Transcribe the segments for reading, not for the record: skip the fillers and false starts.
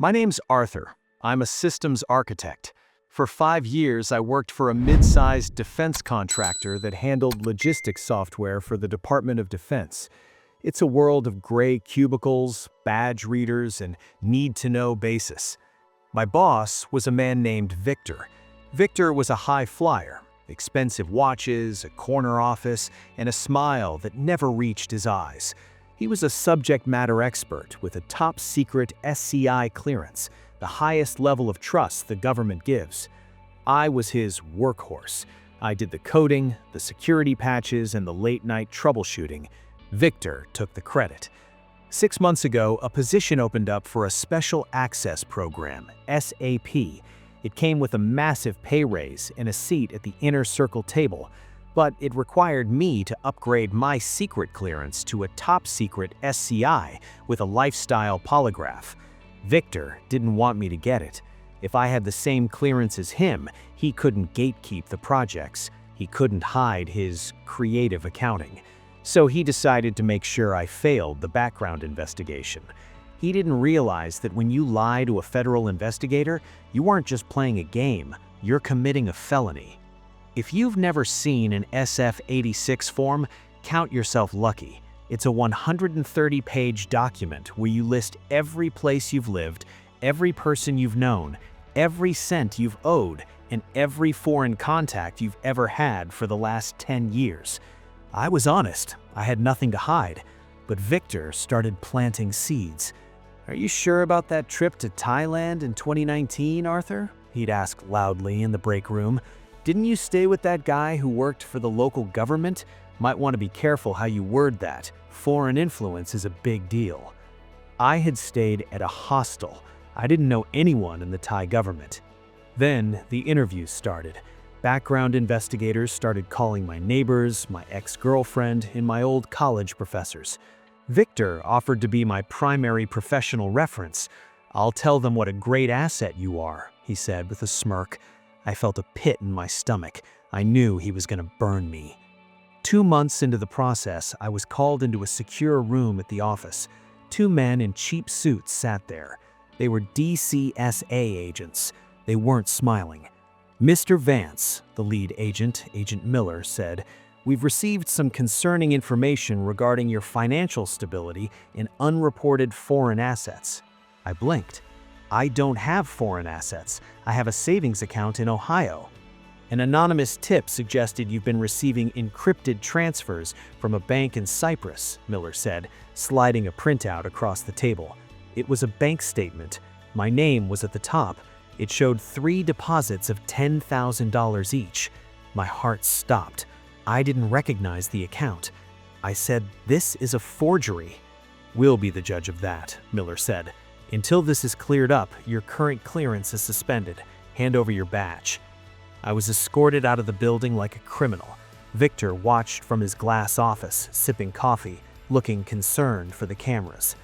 My name's Arthur. I'm a systems architect. For 5 years, I worked for a mid-sized defense contractor that handled logistics software for the Department of Defense. It's a world of gray cubicles, badge readers, and need-to-know basis. My boss was a man named Victor. Victor was a high flyer, expensive watches, a corner office, and a smile that never reached his eyes. He was a subject matter expert with a top-secret SCI clearance, the highest level of trust the government gives. I was his workhorse. I did the coding, the security patches, and the late-night troubleshooting. Victor took the credit. 6 months ago, a position opened up for a Special Access Program, SAP. It came with a massive pay raise and a seat at the inner circle table, but it required me to upgrade my secret clearance to a top-secret SCI with a lifestyle polygraph. Victor didn't want me to get it. If I had the same clearance as him, he couldn't gatekeep the projects. He couldn't hide his creative accounting. So he decided to make sure I failed the background investigation. He didn't realize that when you lie to a federal investigator, you aren't just playing a game, you're committing a felony. If you've never seen an SF-86 form, count yourself lucky. It's a 130-page document where you list every place you've lived, every person you've known, every cent you've owed, and every foreign contact you've ever had for the last 10 years. I was honest, I had nothing to hide, but Victor started planting seeds. "Are you sure about that trip to Thailand in 2019, Arthur?" he'd ask loudly in the break room. "Didn't you stay with that guy who worked for the local government? Might want to be careful how you word that. Foreign influence is a big deal." I had stayed at a hostel. I didn't know anyone in the Thai government. Then the interviews started. Background investigators started calling my neighbors, my ex-girlfriend, and my old college professors. Victor offered to be my primary professional reference. "I'll tell them what a great asset you are," he said with a smirk. I felt a pit in my stomach. I knew he was going to burn me. 2 months into the process, I was called into a secure room at the office. 2 men in cheap suits sat there. They were DCSA agents. They weren't smiling. "Mr. Vance," the lead agent, Agent Miller, said, "we've received some concerning information regarding your financial stability and unreported foreign assets." I blinked. "I don't have foreign assets. I have a savings account in Ohio." "An anonymous tip suggested you've been receiving encrypted transfers from a bank in Cyprus," Miller said, sliding a printout across the table. It was a bank statement. My name was at the top. It showed 3 deposits of $10,000 each. My heart stopped. I didn't recognize the account. I said, "This is a forgery." "We'll be the judge of that," Miller said. "Until this is cleared up, your current clearance is suspended. Hand over your badge." I was escorted out of the building like a criminal. Victor watched from his glass office, sipping coffee, looking concerned for the cameras.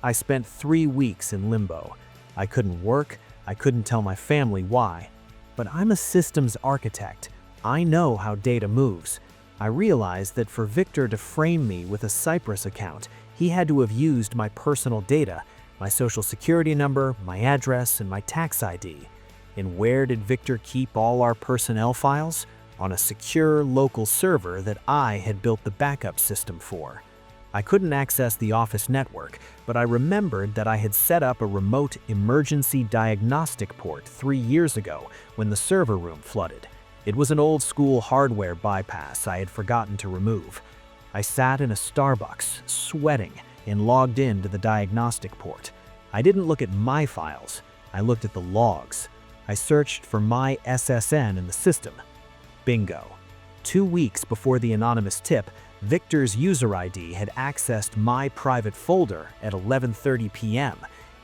I spent 3 weeks in limbo. I couldn't work, I couldn't tell my family why. But I'm a systems architect. I know how data moves. I realized that for Victor to frame me with a Cyprus account, he had to have used my personal data, my social security number, my address, and my tax ID. And where did Victor keep all our personnel files? On a secure local server that I had built the backup system for. I couldn't access the office network, but I remembered that I had set up a remote emergency diagnostic port 3 years ago when the server room flooded. It was an old-school hardware bypass I had forgotten to remove. I sat in a Starbucks, sweating, and logged in to the diagnostic port. I didn't look at my files. I looked at the logs. I searched for my SSN in the system. Bingo. 2 weeks before the anonymous tip, Victor's user ID had accessed my private folder at 11:30 p.m.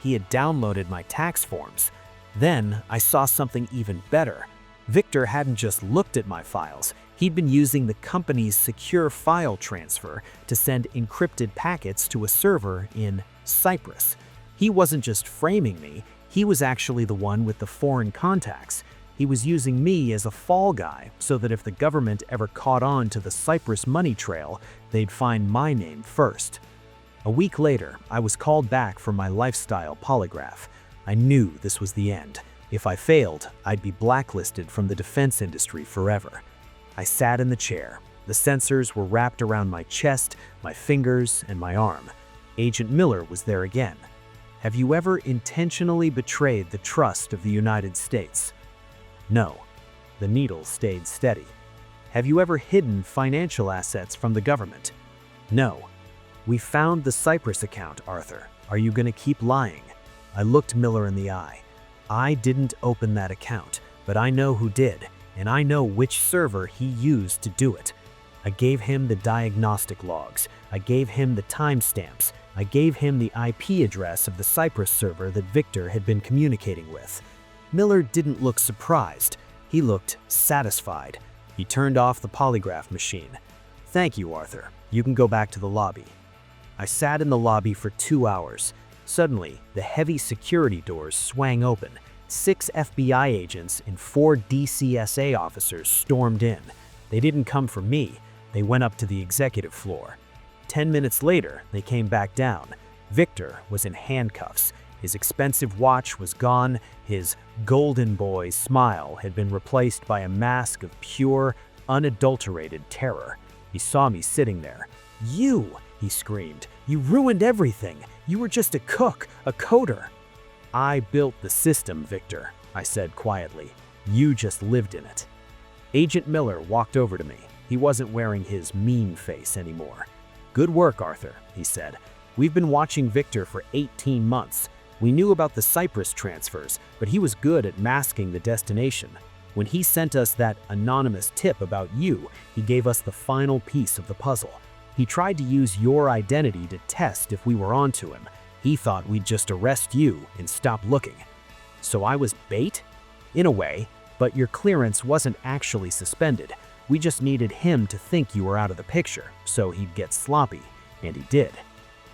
He had downloaded my tax forms. Then I saw something even better. Victor hadn't just looked at my files. He'd been using the company's secure file transfer to send encrypted packets to a server in Cyprus. He wasn't just framing me, he was actually the one with the foreign contacts. He was using me as a fall guy so that if the government ever caught on to the Cyprus money trail, they'd find my name first. A week later, I was called back for my lifestyle polygraph. I knew this was the end. If I failed, I'd be blacklisted from the defense industry forever. I sat in the chair. The sensors were wrapped around my chest, my fingers, and my arm. Agent Miller was there again. Have you ever intentionally betrayed the trust of the United States? No. The needle stayed steady. Have you ever hidden financial assets from the government? No. We found the Cyprus account, Arthur. Are you going to keep lying? I looked Miller in the eye. I didn't open that account, but I know who did, and I know which server he used to do it. I gave him the diagnostic logs. I gave him the timestamps. I gave him the IP address of the Cyprus server that Victor had been communicating with. Miller didn't look surprised. He looked satisfied. He turned off the polygraph machine. Thank you, Arthur. You can go back to the lobby. I sat in the lobby for 2 hours. Suddenly, the heavy security doors swang open. 6 FBI agents and 4 DCSA officers stormed in. They didn't come for me. They went up to the executive floor. 10 minutes later, they came back down. Victor was in handcuffs. His expensive watch was gone. His golden boy smile had been replaced by a mask of pure, unadulterated terror. He saw me sitting there. "You!" he screamed. "You ruined everything. You were just a cook, a coder." "I built the system, Victor," I said quietly. "You just lived in it." Agent Miller walked over to me. He wasn't wearing his mean face anymore. "Good work, Arthur," he said. "We've been watching Victor for 18 months. We knew about the Cyprus transfers, but he was good at masking the destination. When he sent us that anonymous tip about you, he gave us the final piece of the puzzle. He tried to use your identity to test if we were onto him. He thought we'd just arrest you and stop looking. So I was bait? In a way, but your clearance wasn't actually suspended. We just needed him to think you were out of the picture, so he'd get sloppy, and he did."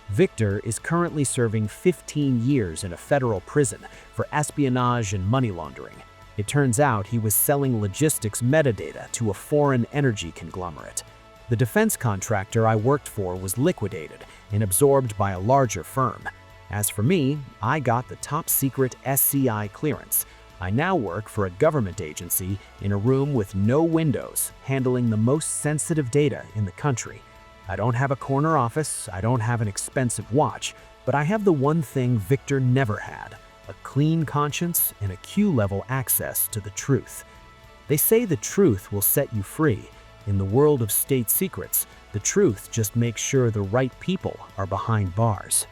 Victor is currently serving 15 years in a federal prison for espionage and money laundering. It turns out he was selling logistics metadata to a foreign energy conglomerate. The defense contractor I worked for was liquidated and absorbed by a larger firm. As for me, I got the top-secret SCI clearance. I now work for a government agency in a room with no windows, handling the most sensitive data in the country. I don't have a corner office, I don't have an expensive watch, but I have the one thing Victor never had: a clean conscience and a Q-level access to the truth. They say the truth will set you free. In the world of state secrets, the truth just makes sure the right people are behind bars.